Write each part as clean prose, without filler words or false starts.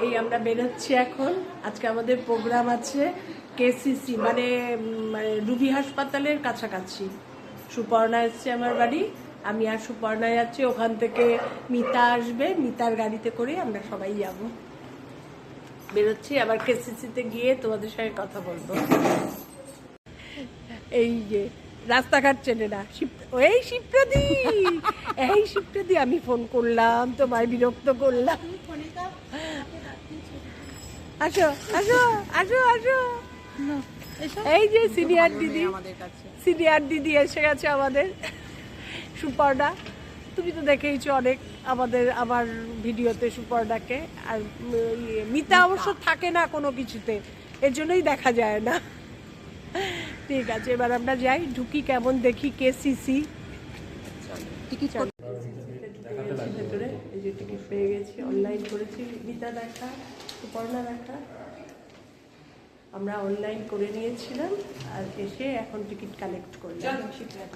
এই আমরা বেরোচ্ছি এখন। আজকে আমাদের প্রোগ্রাম আছে কেসিসি মানে রুবি হাসপাতালের কাছাকাছি। সুপর্ণা এসছে আমার বাড়ি, আমি আর সুপর্ণা যাচ্ছি। ওখান থেকে মিতা আসবে, মিতার গাড়িতে করে আমরা সবাই যাব। বেরোচ্ছি, আবার কেসিসিতে গিয়ে তোমাদের সঙ্গে কথা বলবো। এই যে রাস্তাঘাট চেনে না, এই শিপ্রদি, এই শিপ্রদি, আমি ফোন করলাম, তোমায় বিরক্ত করলাম। আসো আসো আসো আসো, এই যে সিনিয়র দিদি, সিনিয়র দিদি এসে গেছে আমাদের। সুপর্ণা, তুমি তো দেখেইছো অনেক আমার ভিডিওতে সুপর্ণাকে। আর মিতা অবশ্য থাকে না কোনো কিছুতে, এর জন্যই দেখা যায় না। ঠিক আছে, এবার আমরা যাই, ঢুকি কেমন দেখি কেসিসি। ভেতরে এই যে টিকিট পেয়ে গেছি, অনলাইন করেছি। মিতা দেখা, সুপর্ণা দেখা, আমরা অনলাইন করে নিয়েছিলাম আর এসে এখন টিকিট কালেক্ট করলাম।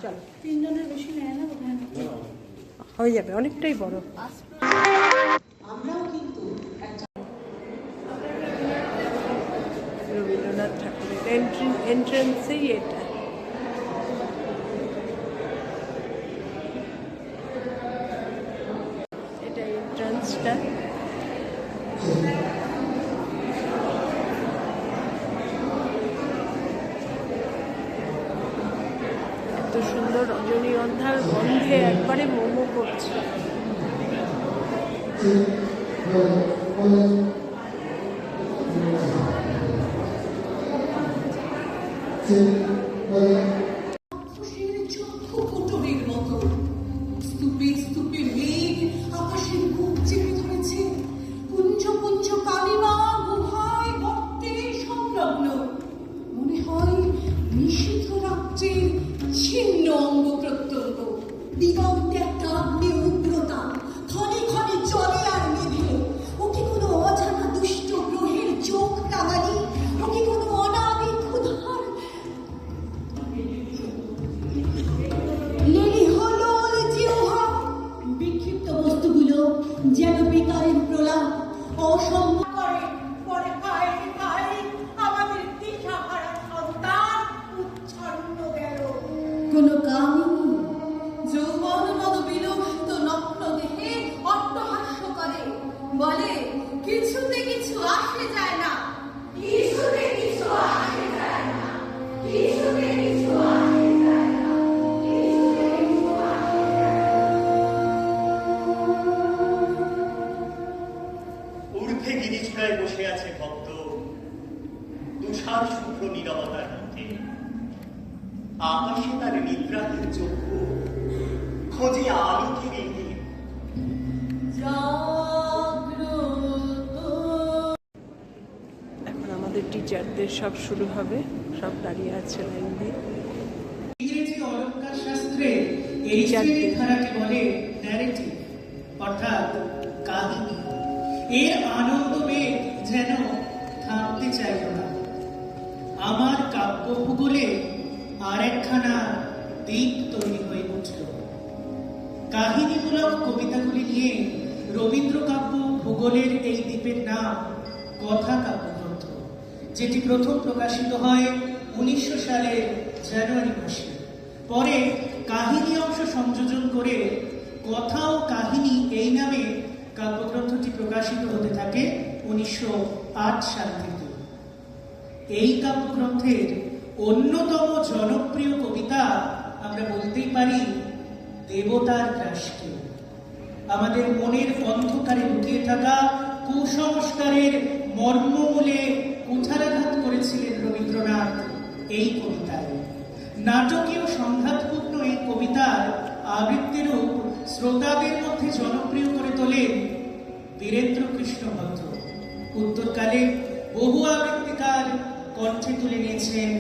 চলো, 3 জনের বেশি নেয় না, হয়ে যাবে, অনেকটাই বড়। রবীন্দ্রনাথ ঠাকুরের এন্ট্রেন্সেই এটা। এটা এন্ট্রান্সটা। এত সুন্দর রজনীগন্ধার গন্ধে একবারে মোমো করছে। ছিন্ন অঙ্গ প্রত্যঙ্গ, দিগন্তে একটা অগ্নি উগ্রতা, ক্ষণে ক্ষণে চলে আর নিভে। ও কি কোনো অজানা দুষ্ট গ্রহের চোখ রাঙানি? ও কি কোনো অনাদি ক্ষুধার লেলি হলো জিহ্বা? বিক্ষিপ্ত বস্তুগুলো যেন বিকারের প্রলাপ অসম্ভব করে। পরে পায়ে পায়ে আমাদের দিশাহারা সন্তান উচ্ছন্ন গেল। কোন কাহিনী যৌবন মদ বিলোহিত নগ্ন দেহে অট্টহাস্য করে, বলে কিছুতে কিছু আসে যায় না, কিছুতে কিছু আসে যায় না, কিছুতে কিছু আসে যায় না, কিছুতে কিছু আসে যায় না। ঊর্ধ্বে গিরিচূড়ায় বসে আছে ভক্ত, তুষার শুভ্র নীরবতার মধ্যে। আকাশে তার নিদ্রাহীন চক্ষু খোঁজে আলোকে রেখে। এখন আমাদের টিচারদের সব শুরু হবে, সব দাঁড়িয়ে আছে লাইন দিয়ে। ইংরেজি অলঙ্কার শাস্ত্রে এই শ্রেণীর ধারাকে বলে ন্যারেটিভ, অর্থাৎ কাহিনী। এর আনন্দবেগ যেন থামতে চাইল না। আমার কাব্য ভূগোলে আর একখানা দ্বীপ তৈরি হয়ে উঠল। কাহিনীমূলক কবিতাগুলি নিয়ে রবীন্দ্র কাব্য ভূগোলের এই দ্বীপের নাম কথা কাব্যগ্রন্থ, যেটি প্রথম প্রকাশিত হয় 1900 সালের জানুয়ারি মাসে। পরে কাহিনী অংশ সংযোজন করে কথা ও কাহিনী এই নামে কাব্যগ্রন্থটি প্রকাশিত হতে থাকে 1908 সাল থেকে। এই কাব্যগ্রন্থের অন্যতম জনপ্রিয় কবিতা আমরা বলতেই পারি দেবতার গ্রাসকে। আমাদের মনের অন্ধকারে লুকিয়ে থাকা কুসংস্কারের মর্মমূলে কুঠারাঘাত করেছিলেন রবীন্দ্রনাথ এই কবিতায়। নাটকীয় সংঘাতপূর্ণ এই কবিতার আবৃত্তিরূপ শ্রোতাদের মধ্যে জনপ্রিয় করে তোলেন বীরেন্দ্র কৃষ্ণ ভদ্র। উত্তরকালে বহু আবৃত্তিকার কণ্ঠে তুলে নিয়েছেন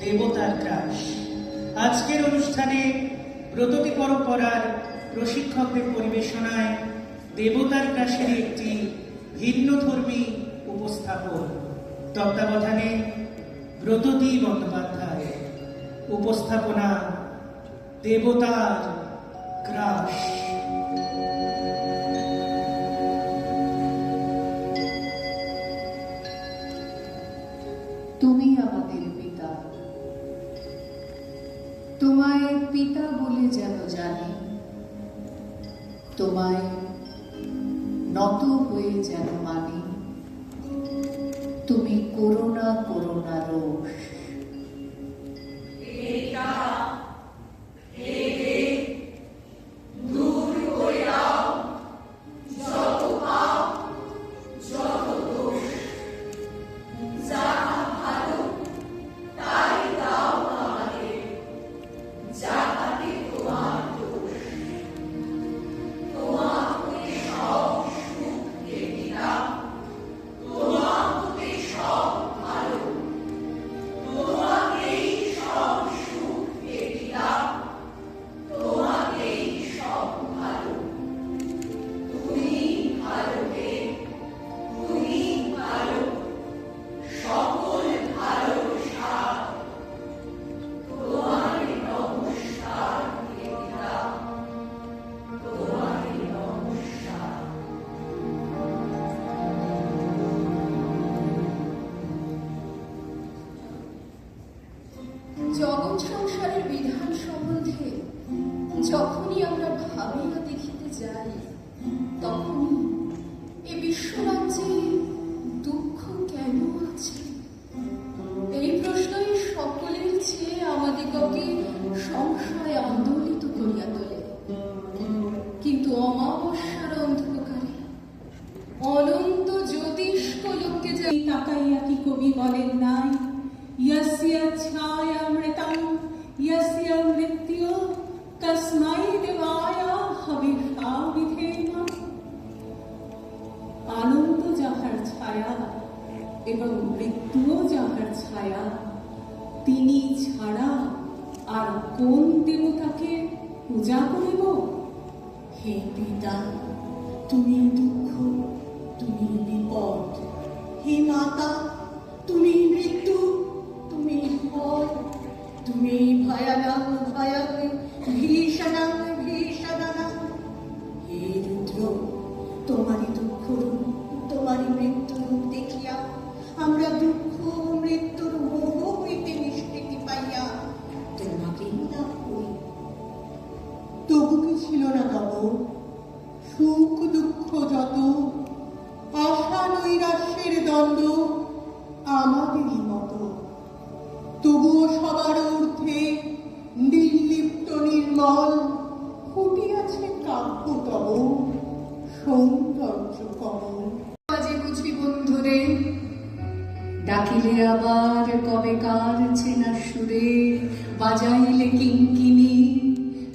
দেবতার গ্রাস। আজকের অনুষ্ঠানে ব্রততী পরম্পরার প্রশিক্ষকদের পরিবেশনায় দেবতার গ্রাসের একটি ভিন্নধর্মী উপস্থাপন। তত্ত্বাবধানে ব্রততী বন্দ্যোপাধ্যায়। উপস্থাপনা দেবতার গ্রাস। তুমি আমাদের পিতা, তোমায় পিতা বলে যেন জানি, তোমায় নত হয়ে যেন মানি। তুমি করুণা করুণা রোষ, জগৎ সংসারের বিধান সম্বন্ধে যখনই আমরা ভাবিয়া দেখিতে যাই, তখনই এ বিশ্বরাজ্যে দুঃখ কেন আছে? এই প্রশ্নই সকলের চেয়ে আমাদিগকে সংশয় আন্দোলিত করিয়া তোলে। কিন্তু অমাবস্যার অন্ধকারে অনন্ত জ্যোতিষ্ক লোককে এই তাকাইয়া কি কবি বলেন নাই, यस्य छायामृतं यस्य मृत्यु तस्मै देवाय हविषा विधेम। আনন্দ যাহার ছায়া এবং মৃত্যুও যাহার ছায়া, তিনি ছাড়া আর কোন দেবতাকে পূজা করিব? হে পিতা, তুমি দুঃখ, তুমি বিপদ। হে মাতা, তুমি মৃত্যু, তুমি ভয়, তুমি ভয়ানং ভয়ং ভীষণং ভীষণং। হে রুদ্র, তোমারই দুঃখ রূপ, তোমারই মৃত্যু রূপ দেখিয়া আমরা দুঃখ মৃত্যুর মোহ হইতে নিষ্কৃতি পাইয়া তোমাকেই লাভ করি। তবু কি ছিল না তব সুখ দুঃখ যত, আশা নৈরাশ্যের দ্বন্দ্ব আমাদেরই মতো? তবুও সবার ঊর্ধ্বে নির্লিপ্ত নির্মল ফুটিয়াছে কাব্য তব সৌন্দর্য কমল। বাজে বুঝি বন্ধুরে, ডাকিলে আবার কবেকার চেনা সুরে, বাজাইলে কিঙ্কিনি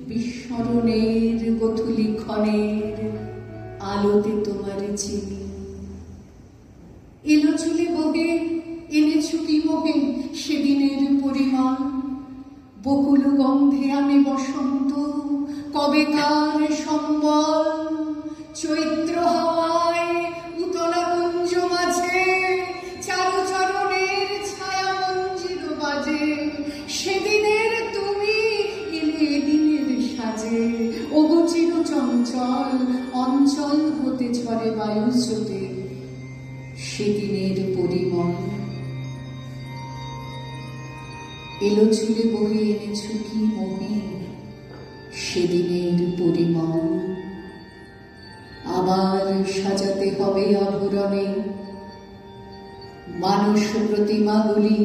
বিস্মরণের গথুলি ক্ষণের আলোতে তোমার চিনি। এলো চুলে বহে এনেছু কি মোহে সেদিনের পরিমল, বকুল গন্ধে আমি বসন্ত কবেকার সম্বল। চৈত্র হাওয়ায় উতলা কুঞ্জ মাঝে চারুচরণের ছায়া মঞ্জির বাজে, সেদিনের তুমি এলে দিনের সাজে। ওগো চির চঞ্চল অঞ্চল হতে ঝরে বায়ু স্রোতে সেদিনের পরিমল। এলো চুলে বহে এনেছু কি মোহে সেদিনের পরিমল। আবার সাজাতে হবে আভরণে মানুষ প্রতিমাগুলি,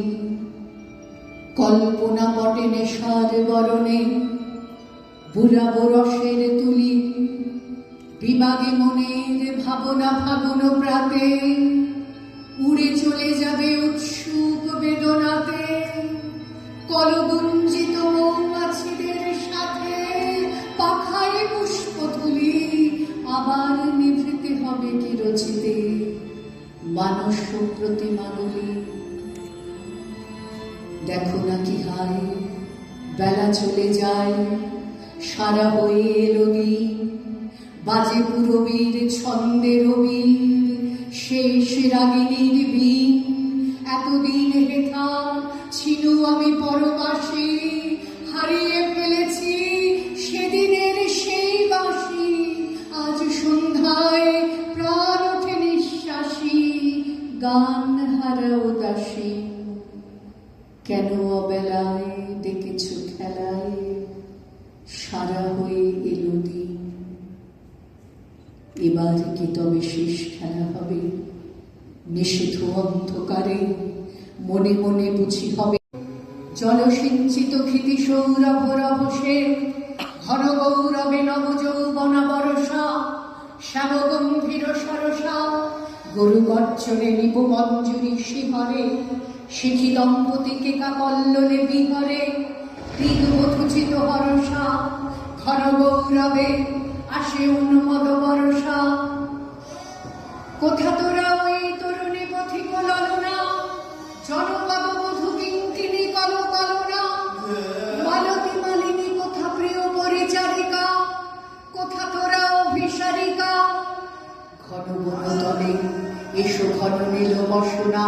কল্পনা পটে নেশার বরণে বুড়াবো রসের তুলি। বিবাগে মনের ভাবনা ফাগুন প্রাতে উড়ে চলে যাবে উৎসুক বেদনাতে। কলগুঞ্জিত মৌমাছিদের সাথে পাখায় পুষ্প তুলি, আবার নিভৃতে হবে কি রচিতে মানস প্রতিমাগুলি। দেখো না কি হায় বেলা চলে যায়, সারা হয়ে এলো দিন, বাজে পুরবীর ছন্দের বীর শেষ রাগিনীর বীণ। এতদিন হেথা ছিল আমি পরবাসী, হারিয়ে ফেলেছি সেদিনের সেই বাঁশি। আজ সন্ধ্যায় প্রাণ ওঠে নিঃশ্বাসী, গান হারা উদাসী। কেন অবেলায় ডেকেছ খেলায়, সারা হয়ে এলো দিন। এবার কি তবে শেষ খেলা হবে, নিষিদ্ধ অন্ধকারে মনে মনে বুঝি হবে। জলসিঞ্চিত ক্ষিতি সৌরভ রহসে, ঘন গৌরবে নব যৌবনা বরসা, শ্যাম গম্ভীর সরসা, গরু গর্জনে নিপমঞ্জুরি শিহরে, শিখি দম্পতিকে কাকল্লনে বিহরে, ঋগ মধুচিত হরসা, ঘন গৌরবে আসে উন্মদ বরসা। কোথা তোরা ওই তরুণী পথিক ললনা, জনপদ মধু কিঙ্কিণী কল কলনা, মালতী মালিনী কোথা প্রিয় পরিচারিকা, কোথা তোরা অভিসারিকা। ঘন বনতলে এসো ঘন নীল বসনা,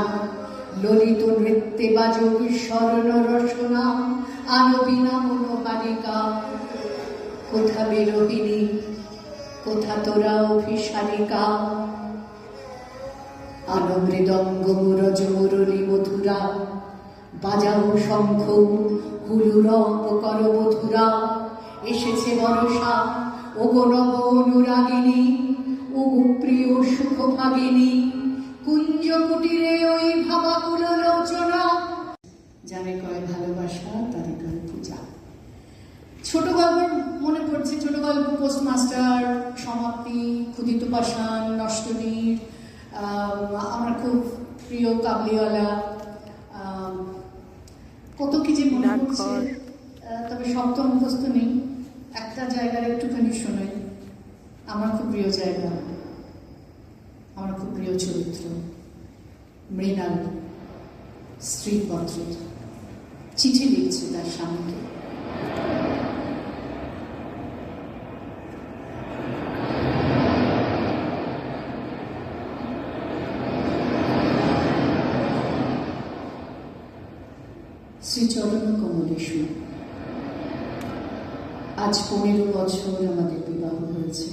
ললিত নৃত্যে বাজক স্বর্ণ রসনা, আনবিনা মনোহারিকা। কোথা বিরোহিনী, কোথা তোরা অভিসারিকা। আনো মৃদঙ্গ মুরজ মুরলী মধুরা, বাজাও শঙ্খ হুলুরব কর মধুরা। এসেছে বরষা ওগো নব অনুরাগিনী, ওগো প্রিয় সুখভাগিনী, কুঞ্জ কুটিরে ওই ভাবাকুল লোচনা। যারে কয় ভালোবাসা তারে কয় পূজা। ছোট গল্প মনে পড়ছে, ছোট গল্প পোস্টমাস্টার, সমাপ্তি, ক্ষুদিত পাষাণ, নষ্টনীর, আমার খুব প্রিয় কাবলিওয়ালা, কত কি যে মনে পড়ছে, তবে সব তো মুখস্থ নেই। একটা জায়গার একটুখানি শোনাই, আমার খুব প্রিয় জায়গা, আমার খুব প্রিয় চরিত্র মৃণাল, স্ত্রীপত্রের চিঠি লিখছে তার স্বামীকে। শ্রীচরণ কমলেশু, আজ 15 বছর আমাদের বিবাহ হয়েছে।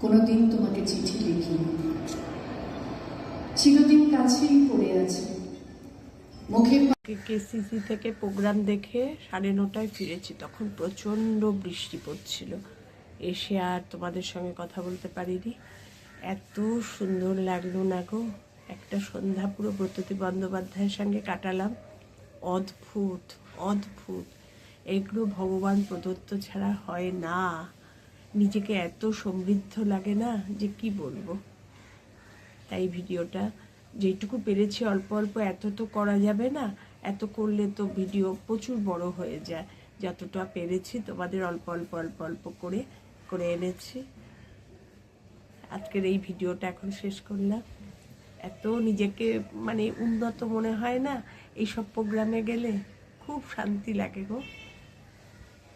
কোনোদিন তোমাকে চিঠি লিখিনি, চিরদিন কাছেই পড়ে আছে। মুখে কেসিসি থেকে প্রোগ্রাম দেখে 9:30টায় ফিরেছি, তখন প্রচণ্ড বৃষ্টি পড়ছিল। এসে আর তোমাদের সঙ্গে কথা বলতে পারিনি। এত সুন্দর লাগলো না গো, একটা সন্ধ্যা পুরো ব্রততী বন্দ্যোপাধ্যায়ের সঙ্গে কাটালাম। অদ্ভুত অদ্ভুত, এগুলো ভগবান প্রদত্ত ছাড়া হয় না। নিজেকে এত সমৃদ্ধ লাগে না যে কি বলবো। তাই ভিডিওটা যেটুকু পেরেছি অল্প অল্প, এত তো করা যাবে না, এত করলে তো ভিডিও প্রচুর বড় হয়ে যায়। যতটা পেরেছি তোমাদের অল্প অল্প অল্প অল্প করে করে এনেছি। আজকের এই ভিডিওটা এখন শেষ করলাম। এত নিজেকে মানে উন্নত মনে হয় না এইসব প্রোগ্রামে গেলে, খুব শান্তি লাগে গো।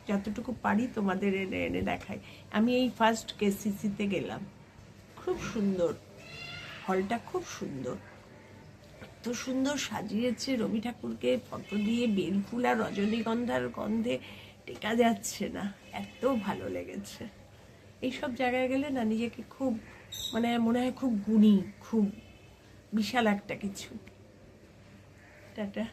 যতটুকু পারি তোমাদের এনে এনে দেখাই। আমি এই ফার্স্ট কেসিসিতে গেলাম, খুব সুন্দর হলটা, খুব সুন্দর, এত সুন্দর সাজিয়েছে। রবি ঠাকুরকে ফটো দিয়ে বেলফুল আর রজনীগন্ধার গন্ধে টেকা যাচ্ছে না, এত ভালো লেগেছে। এইসব জায়গায় গেলে না নিজেকে খুব মানে মনে হয় খুব গুণী, খুব বিশাল একটা কিছু। টাটা।